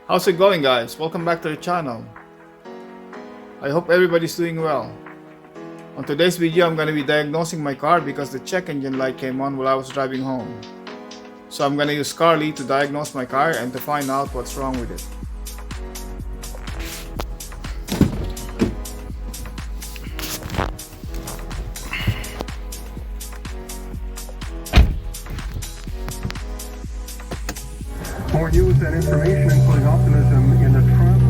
How's it going, guys? Welcome back to the channel. I hope everybody's doing well. On today's video, I'm going to be diagnosing my car because the check engine light came on while I was driving home. So I'm going to use Carly to diagnose my car and to find out what's wrong with it. More news and information, including optimism in the Trump.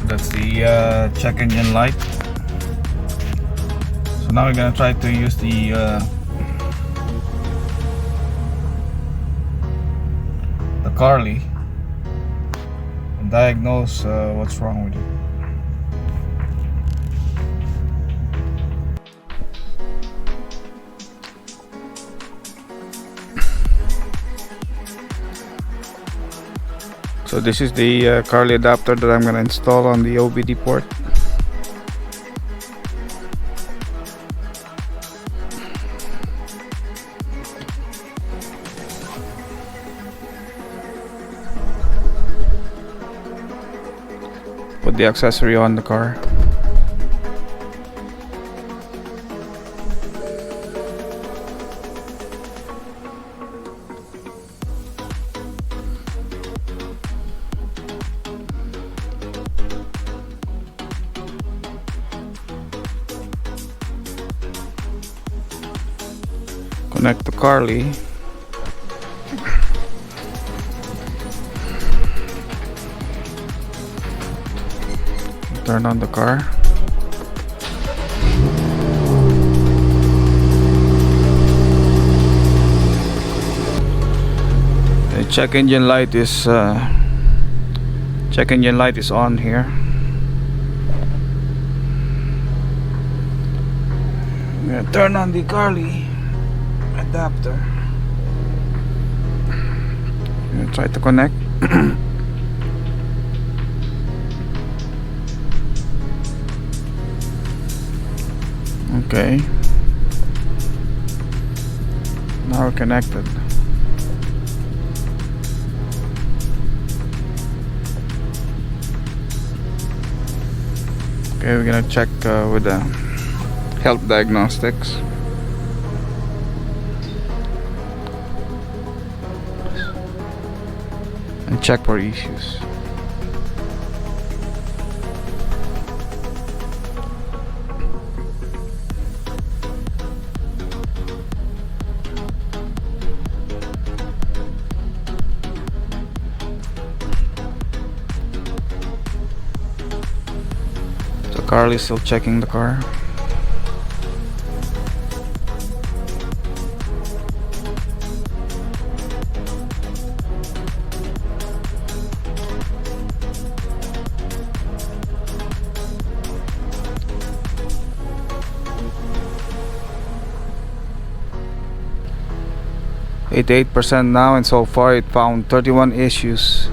That's the check engine light. So now we're going to try to use the Carly and diagnose what's wrong with it. So this is the Carly adapter that I'm going to install on the OBD port. Put the accessory on the car. Connect to Carly. Turn on the car. The check engine light is on here. I'm gonna turn on the Carly adapter. I'm gonna try to connect. Okay. Now we're connected. Okay, we're gonna check with the health diagnostics. And check for issues. So Carly's still checking the car. %, now, and so far it found 31 issues.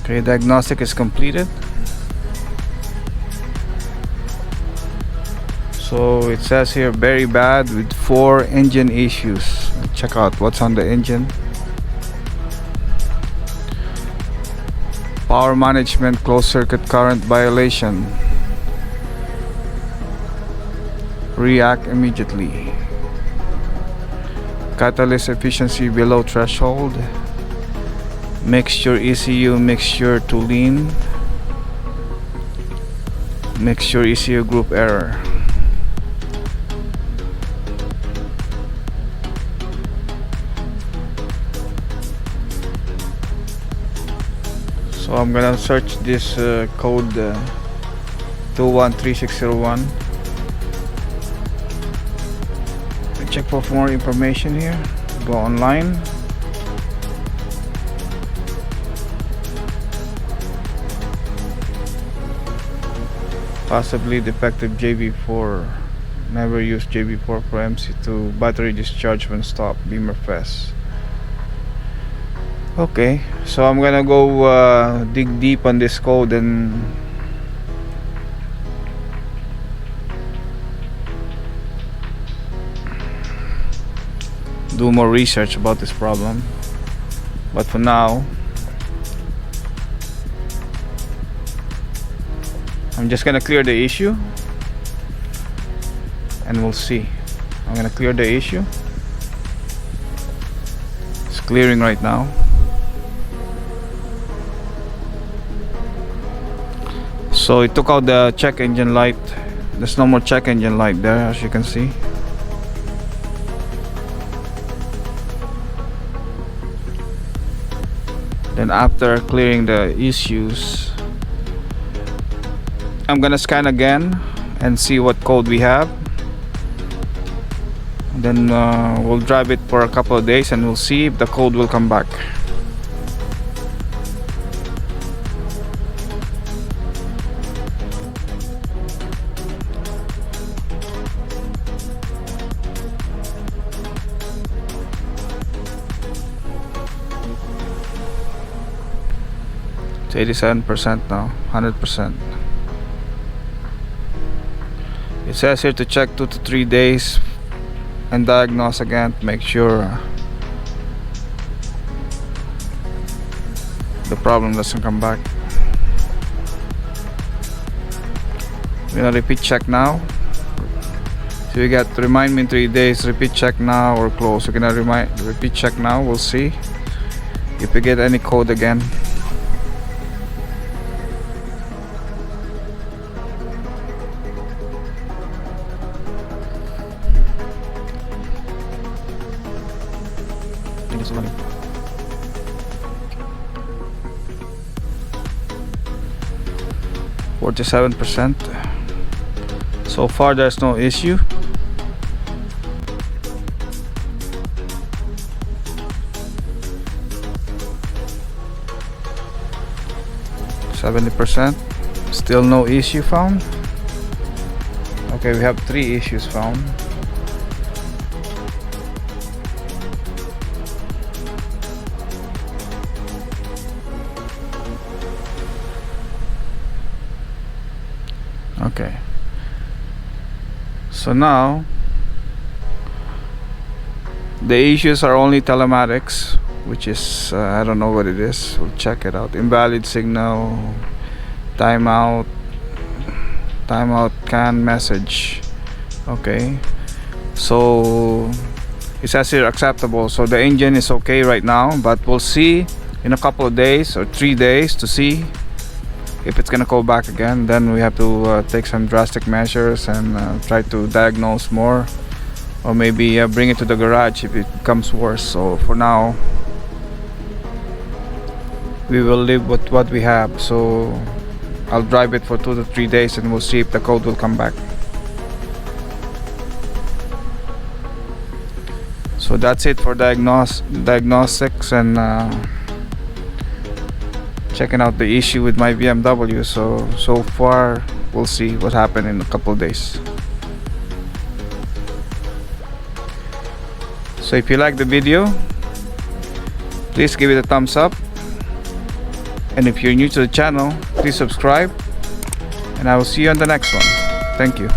Okay, diagnostic is completed. So it says here very bad with 4 engine issues. Check out what's on the engine. Power management closed circuit current violation. React immediately. Catalyst efficiency below threshold. Mixture ECU mixture to lean. Mixture ECU group error. So I'm gonna search this code 213601. Check for more information here. Go online. Possibly defective JB4. Never use JB4 for MC2. Battery discharge when stopped. Beamer fast. Okay, so I'm gonna go dig deep on this code and do more research about this problem. But for now, I'm just gonna clear the issue and we'll see. I'm gonna clear the issue. It's clearing right now. So it took out the check engine light. There's no more check engine light there, as you can see. Then after clearing the issues, I'm gonna scan again and see what code we have. Then we'll drive it for a couple of days and we'll see if the code will come back. It's 87% now, 100%. It says here to check 2 to 3 days and diagnose again to make sure the problem doesn't come back. We're gonna repeat check now. So we got remind me in 3 days, repeat check now or close. We're gonna repeat check now. We'll see if we get any code again. It's running. %. So far there's no issue. %. Still no issue found. Okay, we have 3 issues found. Okay, so now the issues are only telematics, which is I don't know what it is. We'll check it out. Invalid signal, timeout can message. Okay, so it says here acceptable, so the engine is okay right now, but we'll see in a couple of days or 3 days to see if it's gonna go back again. Then we have to take some drastic measures and try to diagnose more, or maybe bring it to the garage if it becomes worse. So for now we will live with what we have. So I'll drive it for 2 to 3 days and we'll see if the code will come back. So that's it for diagnostics and checking out the issue with my BMW. So far we'll see what happened in a couple of days. So if you like the video, please give it a thumbs up, and if you're new to the channel, please subscribe, and I will see you on the next one. Thank you.